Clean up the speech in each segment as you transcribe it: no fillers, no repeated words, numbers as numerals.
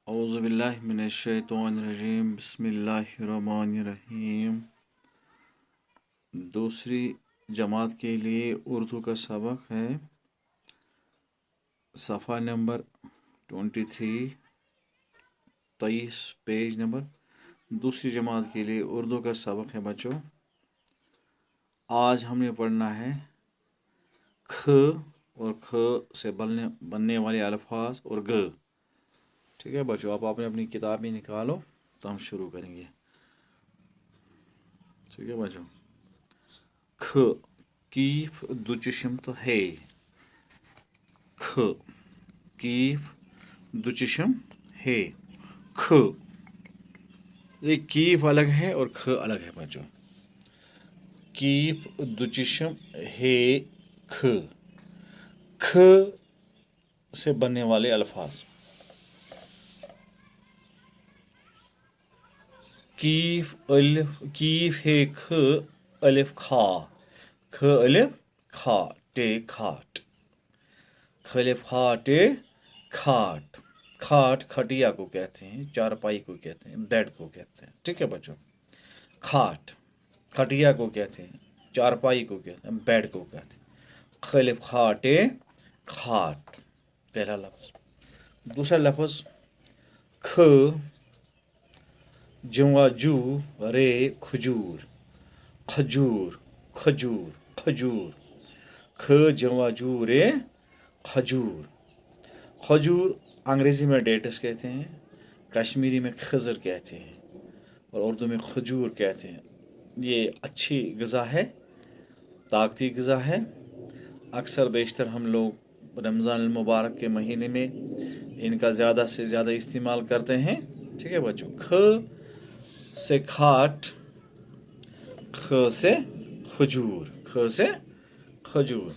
औज़ुबिल्लाहिमिनश्शैतानिर्रजीम बिस्मिल्लाहिर्रहमानिर्रहीम। दूसरी जमात के लिए उर्दू का सबक है सफ़ा नंबर 23, 23 पेज नंबर। दूसरी जमात के लिए उर्दू का सबक है बच्चों। आज हमने पढ़ना है ख और ख से बनने वाले अल्फाज और ग। ठीक है बच्चों, आप आपने अपनी किताब में निकालो तो हम शुरू करेंगे। ठीक है बच्चों, ख कीफ दुचशम तो है। ख कीफ दुचशम है। ख ये कीफ अलग है और ख अलग है बच्चों। कीफ दुचशम है ख। ख से बनने वाले अल्फाज कीफ है ख अलिफ खा। ख अलिफ खा टे खाट। ख अलिफ खा टे खाट। खाट खटिया को कहते हैं, चारपाई को कहते हैं, बेड को कहते हैं। ठीक है बच्चों, खाट खटिया को कहते हैं, चारपाई को कहते हैं, बेड को कहते हैं। ख अलिफ खा टे खाट पहला लफ्ज। दूसरा लफ्ज ख जुआ जू रे खजूर। खजूर खजूर खजूर। ख जुआ जू रे खजूर। खजूर अंग्रेज़ी में डेट्स कहते हैं, कश्मीरी में खजर कहते हैं और उर्दू में खजूर कहते हैं। ये अच्छी ग़िज़ा है, ताकती ग़िज़ा है। अक्सर बेशतर हम लोग रमज़ान मुबारक के महीने में इनका ज़्यादा से ज़्यादा इस्तेमाल करते हैं। ठीक है बच्चों, ख से खाट, ख से खजूर, ख से खजूर।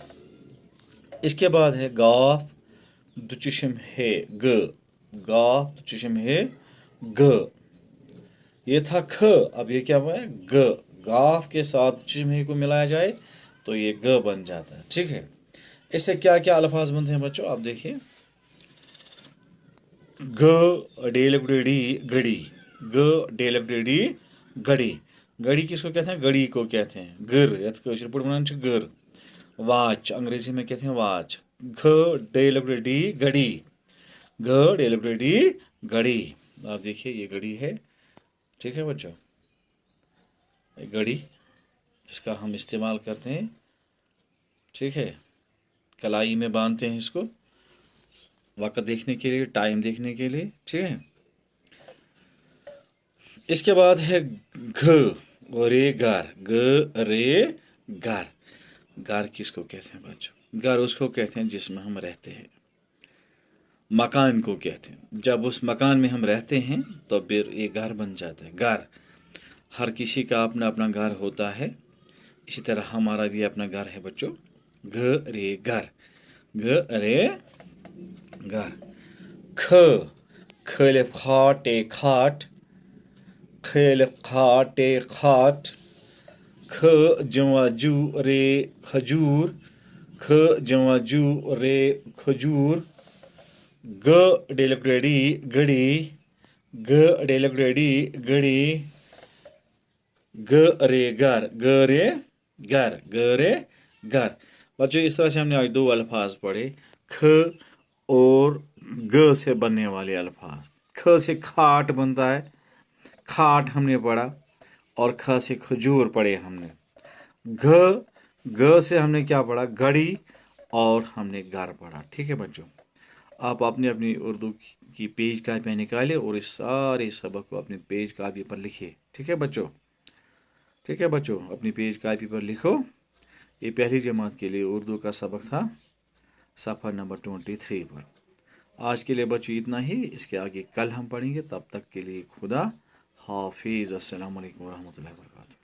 इसके बाद है गाफ दुचशम है ग। गाफ दुचशम है ग। ये था ख, अब ये क्या हुआ है ग। गाफ के साथ दुचशम है को मिलाया जाए तो ये ग बन जाता है। ठीक है, इससे क्या क्या अल्फाज बनते हैं बच्चों, आप देखिए। ग डेलगडी गड़ी। ग डेलगडी गड़ी। गड़ी किसको कहते हैं, गड़ी को कहते हैं। गर यथ कशर पड़ वन गर। वाच अंग्रेजी में कहते हैं वाच। घ डेलगडी गड़ी। घ डेलगडी गड़ी। आप देखिए ये गड़ी है। ठीक है बच्चों, ये गड़ी इसका हम इस्तेमाल करते हैं। ठीक है, कलाई में बांधते हैं इसको वक्त देखने के लिए, टाइम देखने के लिए। ठीक है, इसके बाद है घ और रे घर। ग रे घर। घर किसको कहते हैं बच्चों, घर उसको कहते हैं जिसमें हम रहते हैं। मकान को कहते हैं, जब उस मकान में हम रहते हैं तो फिर ये घर बन जाता है। घर, हर किसी का अपना अपना घर होता है, इसी तरह हमारा भी अपना घर है बच्चों। घ रे घर। घ रे घर। ख खलिफ खाट ए खाट। खलिफ खाट ए खाट। ख जवा जू रे खजूर। ख जवा जू रे खजूर। ग डेलगडी गड़ी। ग डेलगडी गड़ी। ग रे घर। ग रे घर। ग रे घर। बच्चों इस तरह से हमने आज दो अल्फाज पढ़े, ख और ग से बनने वाले अल्फाज। ख से खाट बनता है, खाट हमने पढ़ा, और ख से खजूर पढ़े हमने। घ से हमने क्या पढ़ा, घड़ी, और हमने घर पढ़ा। ठीक है बच्चों, आप अपनी अपनी उर्दू की पेज कापियाँ निकालें और इस सारे सबक को अपने पेज कापी पर लिखिए। ठीक है बच्चों, ठीक है बच्चों, अपनी पेज कापी पर लिखो। ये पहली जमात के लिए उर्दू का सबक था सफ़ा नंबर 23 पर। आज के लिए बच्चों इतना ही, इसके आगे कल हम पढ़ेंगे। तब तक के लिए खुदा हाफिज़। अस्सलाम वालेकुम रहमतुल्लाहि व बरकातहू।